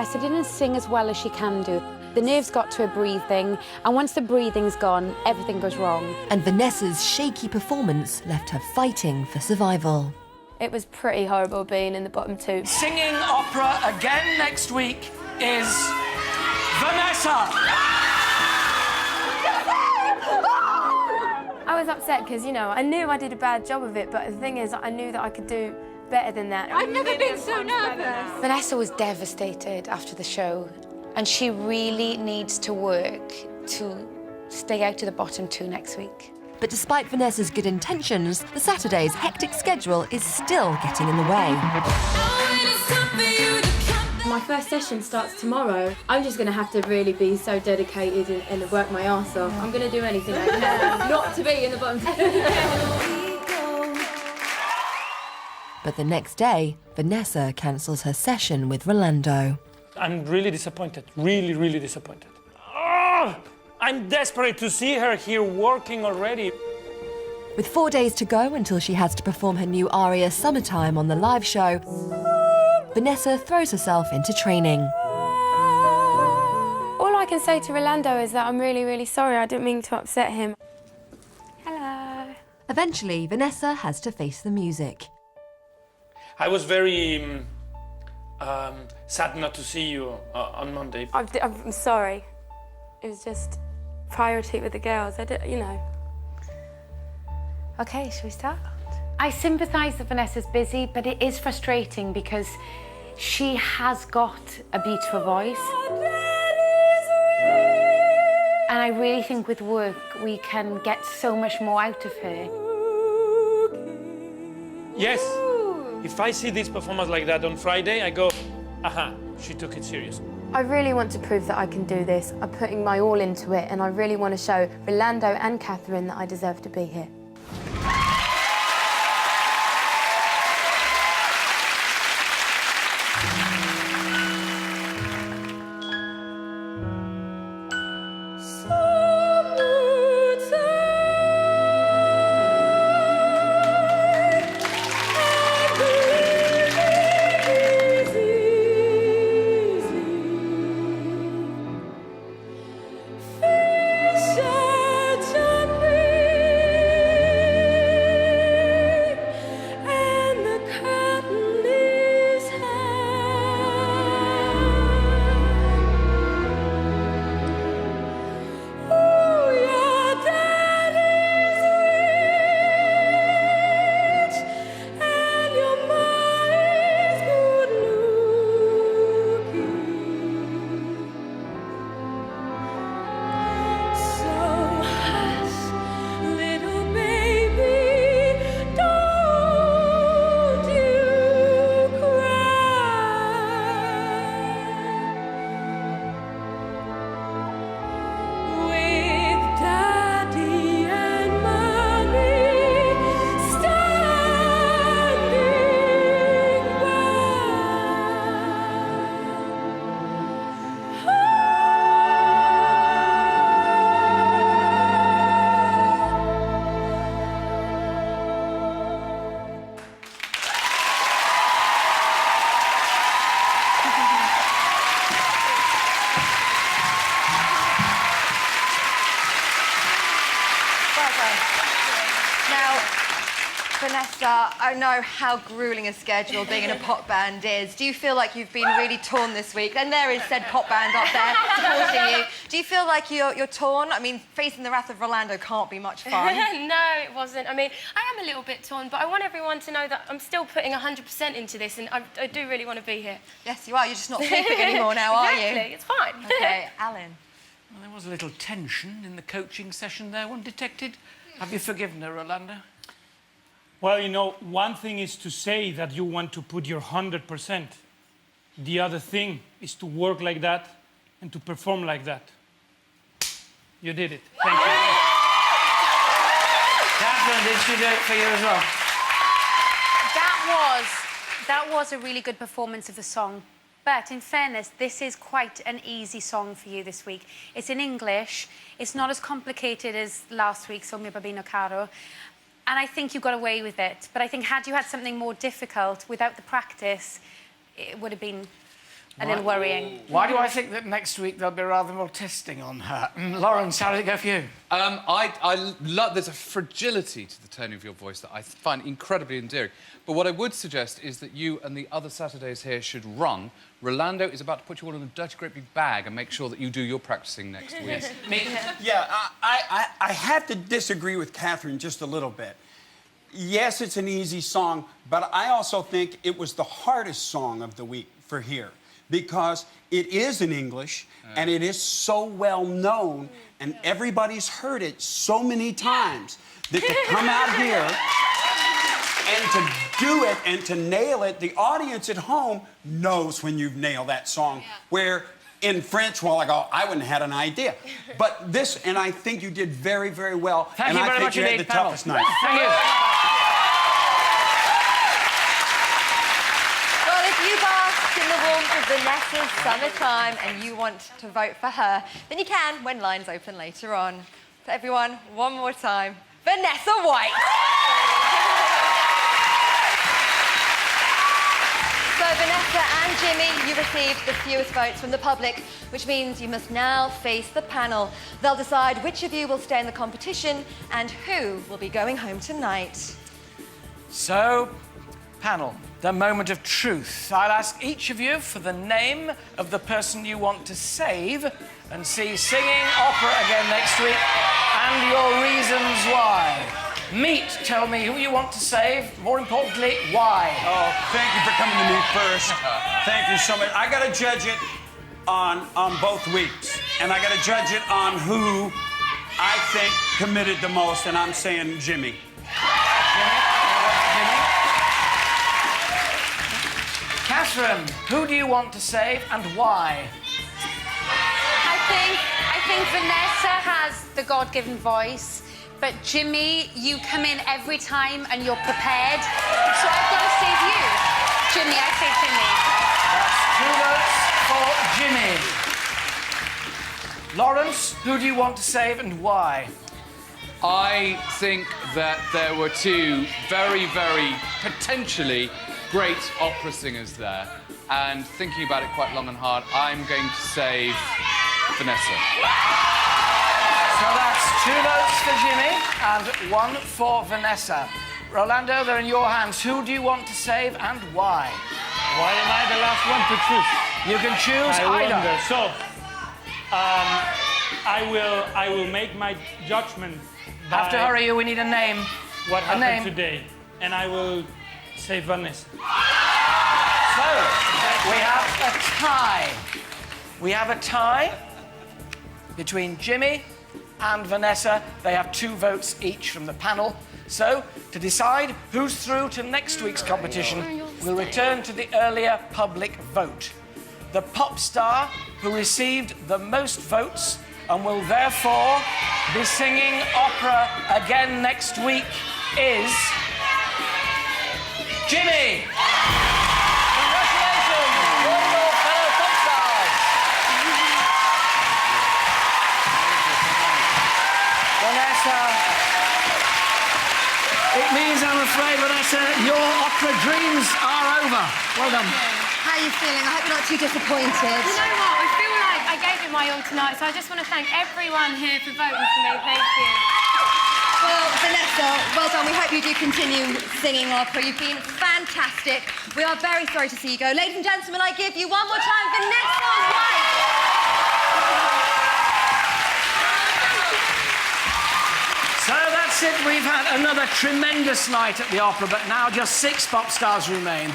Vanessa didn't sing as well as she can do. The nerves got to her breathing, and once the breathing's gone, everything goes wrong. And Vanessa's shaky performance left her fighting for survival. It was pretty horrible being in the bottom two. Singing opera again next week is Vanessa! I was upset because, you know, I knew I did a bad job of it, but the thing is, I knew that I could do better than that. I've never been so nervous. Vanessa was devastated after the show, and she really needs to work to stay out of the bottom two next week. But despite Vanessa's good intentions, the Saturday's hectic schedule is still getting in the way. My first session starts tomorrow. I'm just going to have to really be so dedicated and work my arse off. I'm going to do anything I can not to be in the bottom two. But the next day, Vanessa cancels her session with Rolando. I'm really disappointed, really, really disappointed. Oh, I'm desperate to see her here working already. With 4 days to go until she has to perform her new aria Summertime on the live show, Vanessa throws herself into training. All I can say to Rolando is that I'm really, really sorry. I didn't mean to upset him. Hello. Eventually, Vanessa has to face the music. I was very sad not to see you on Monday. I'm sorry. It was just priority with the girls. I did, you know. Okay, shall we start? I sympathise that Vanessa's busy, but it is frustrating because she has got a beautiful voice. And I really think with work, we can get so much more out of her. Yes. If I see this performance like that on Friday, I go, aha, she took it serious. I really want to prove that I can do this. I'm putting my all into it, and I really want to show Rolando and Catherine that I deserve to be here. Vanessa, I know how gruelling a schedule being in a pop band is. Do you feel like you've been really torn this week? And there is said pop band up there supporting you. Do you feel like you're torn? I mean, facing the wrath of Rolando can't be much fun. No, it wasn't. I mean, I am a little bit torn, but I want everyone to know that I'm still putting 100% into this, and I do really want to be here. Yes, you are. You're just not sleeping anymore now, are you? Exactly, it's fine. OK, Alan. Well, there was a little tension in the coaching session there, one detected. Have you forgiven her, Rolando? Well, you know, one thing is to say that you want to put your 100%. The other thing is to work like that and to perform like that. You did it. Thank you. Catherine, did she do it for you as well? That was a really good performance of the song. But in fairness, this is quite an easy song for you this week. It's in English. It's not as complicated as last week's O Mio Babino Caro. And I think you got away with it. But I think had you had something more difficult without the practice, it would have been... a little worrying. Why do I think that next week there'll be rather more testing on her? Lawrence, how did it go for you? I love... There's a fragility to the tone of your voice that I find incredibly endearing. But what I would suggest is that you and the other Saturdays here should run. Rolando is about to put you all in a dirty, great big bag and make sure that you do your practicing next week. Yeah, I have to disagree with Catherine just a little bit. Yes, it's an easy song, but I also think it was the hardest song of the week for here because it is in English and it is so well known and everybody's heard it so many times that to come out here and to do it and to nail it, the audience at home knows when you've nailed that song. Where in French, well, I go, I wouldn't have had an idea. But this, and I think you did very, very well. Thank you very much you indeed, had the panel. toughest night. Thank you. Well, if you bask in the warmth of Vanessa's summertime and you want to vote for her, then you can when lines open later on. So everyone, one more time, Vanessa White. So Vanessa and Jimmy, you received the fewest votes from the public, which means you must now face the panel. They'll decide which of you will stay in the competition and who will be going home tonight. So, panel, the moment of truth. I'll ask each of you for the name of the person you want to save and see singing opera again next week and your reasons why. Meet, tell me who you want to save. More importantly, why? Oh, thank you for coming to me first. Thank you so much. I got to judge it on both weeks. And I got to judge it on who I think committed the most, and I'm saying Jimmy. Catherine, who do you want to save and why? I think Vanessa has the God-given voice, but Jimmy, you come in every time and you're prepared, so I've got to save you. Jimmy, I say Jimmy. That's 2 votes for Jimmy. Lawrence, who do you want to save and why? I think that there were two very, very potentially great opera singers there. And thinking about it quite long and hard, I'm going to save Vanessa. So that's 2 votes for Jimmy and 1 for Vanessa. Rolando, they're in your hands. Who do you want to save and why? Why am I the last one to choose? You can choose I either. wonder. So, I will make my judgment by Have to hurry you, we need a name. what A happened name. today, and I will say Vanessa. So, we have a tie. We have a tie between Jimmy and Vanessa. They have 2 votes each from the panel. So, to decide who's through to next week's competition, we'll return to the earlier public vote. The pop star who received the most votes and will therefore be singing opera again next week is Jimmy! Congratulations, all your fellow pop stars! Vanessa, it means, I'm afraid, Vanessa, your opera dreams are over. Well done. How are you feeling? I hope you're not too disappointed. You know what? I feel like I gave it my all tonight, so I just want to thank everyone here for voting for me. Thank you. Well, Vanessa, well done. We hope you do continue singing opera. You've been fantastic. We are very sorry to see you go. Ladies and gentlemen, I give you one more time Vanessa White. So that's it. We've had another tremendous night at the opera, but now just 6 pop stars remain.